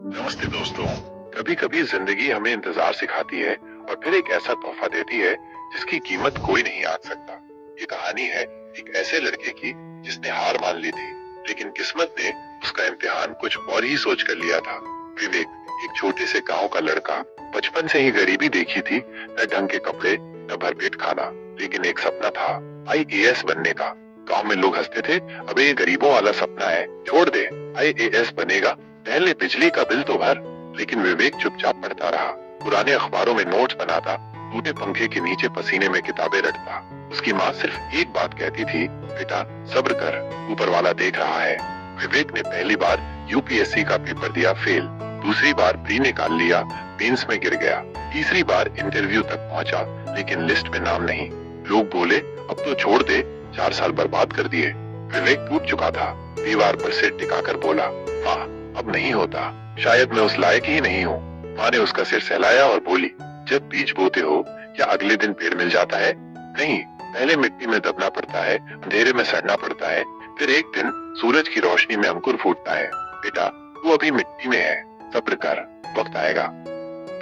नमस्ते दोस्तों। कभी कभी जिंदगी हमें इंतजार सिखाती है और फिर एक ऐसा तोहफा देती है जिसकी कीमत कोई नहीं आंक सकता। ये कहानी है एक ऐसे लड़के की जिसने हार मान ली थी, लेकिन किस्मत ने उसका इम्तिहान कुछ और ही सोच कर लिया था। विवेक एक छोटे से गांव का लड़का, बचपन से ही गरीबी देखी थी, न ढंग के कपड़े न भरपेट खाना, लेकिन एक सपना था आईएएस बनने का। गांव में लोग हंसते थे, अबे ये गरीबों वाला सपना है, छोड़ दे, आईएएस बनेगा, पहले बिजली का बिल तो भर। लेकिन विवेक चुपचाप पढ़ता रहा, पुराने अखबारों में नोट्स बनाता, टूटे पंखे के नीचे पसीने में किताबें रटता। उसकी माँ सिर्फ एक बात कहती थी, बेटा सब्र कर, ऊपर वाला देख रहा है। विवेक ने पहली बार यूपीएससी का पेपर दिया, फेल। दूसरी बार प्री निकाल लिया, मेंस में गिर गया। तीसरी बार इंटरव्यू तक पहुंचा, लेकिन लिस्ट में नाम नहीं। लोग बोले अब तो छोड़ दे, 4 साल बर्बाद कर दिए। विवेक टूट चुका था, दीवार पर सिर टिकाकर बोला, माँ अब नहीं होता, शायद मैं उस लायक ही नहीं हूँ। माँ ने उसका सिर सहलाया और बोली, जब बीज बोते हो क्या अगले दिन पेड़ मिल जाता है? नहीं, पहले मिट्टी में दबना पड़ता है, अंधेरे में सड़ना पड़ता है, फिर एक दिन सूरज की रोशनी में अंकुर फूटता है। बेटा तू अभी मिट्टी में है, सब्र कर, वक्त आएगा।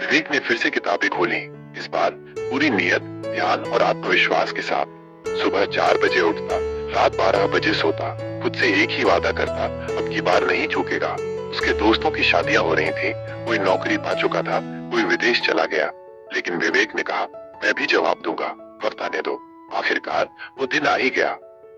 विवेक ने फिर से किताबें खोली, इस बार पूरी नियत, ध्यान और आत्मविश्वास के साथ। सुबह 4 बजे उठता, रात 12 बजे सोता, खुद से एक ही वादा करता, अब की बार नहीं चूकेगा। उसके दोस्तों की शादियां हो रही थी, कोई नौकरी पा चुका था, कोई विदेश चला गया, लेकिन विवेक ने कहा, मैं भी जवाब दूंगा, वक्त आने दो। आखिरकार वो दिन आ ही गया।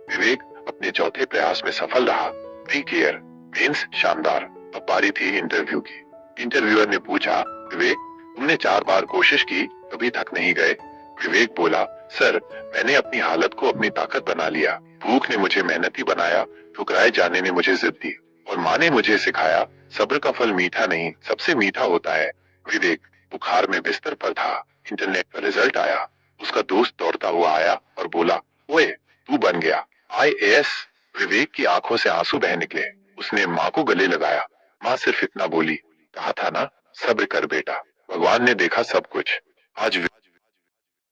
विवेक अपने चौथे प्रयास में सफल रहा, प्री क्लियर, मेंस शानदार। अब बारी थी इंटरव्यू की। इंटरव्यूअर ने पूछा, विवेक तुमने 4 बार कोशिश की, कभी थक नहीं गए? विवेक बोला, सर मैंने अपनी हालत को अपनी ताकत बना लिया, भूख ने मुझे मेहनती बनाया, ठुकराए जाने ने मुझे जिद दी, और माँ ने मुझे सिखाया सब्र का फल मीठा नहीं सबसे मीठा होता है। विवेक बुखार में बिस्तर पर था, इंटरनेट पर रिजल्ट आया। उसका दोस्त दौड़ता हुआ आया और बोला, ओए तू बन गया आईएएस। विवेक की आंखों से आंसू बह निकले। उसने माँ को गले लगाया। माँ सिर्फ इतना बोली, कहा था ना, सब्र कर बेटा, भगवान ने देखा सब कुछ। आज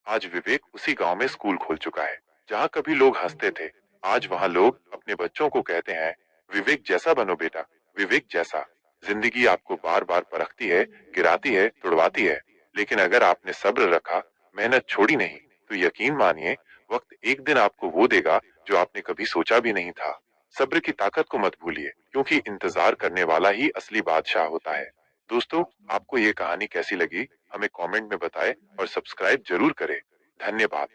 आज विवेक उसी गांव में स्कूल खोल चुका है, जहां कभी लोग हंसते थे, आज वहां लोग अपने बच्चों को कहते हैं, विवेक जैसा बनो बेटा, विवेक जैसा। जिंदगी आपको बार बार परखती है, गिराती है, तुड़वाती है, लेकिन अगर आपने सब्र रखा, मेहनत छोड़ी नहीं, तो यकीन मानिए वक्त एक दिन आपको वो देगा जो आपने कभी सोचा भी नहीं था। सब्र की ताकत को मत भूलिए, क्योंकि इंतजार करने वाला ही असली बादशाह होता है। दोस्तों, आपको ये कहानी कैसी लगी हमें कमेंट में बताएं और सब्सक्राइब जरूर करें। धन्यवाद।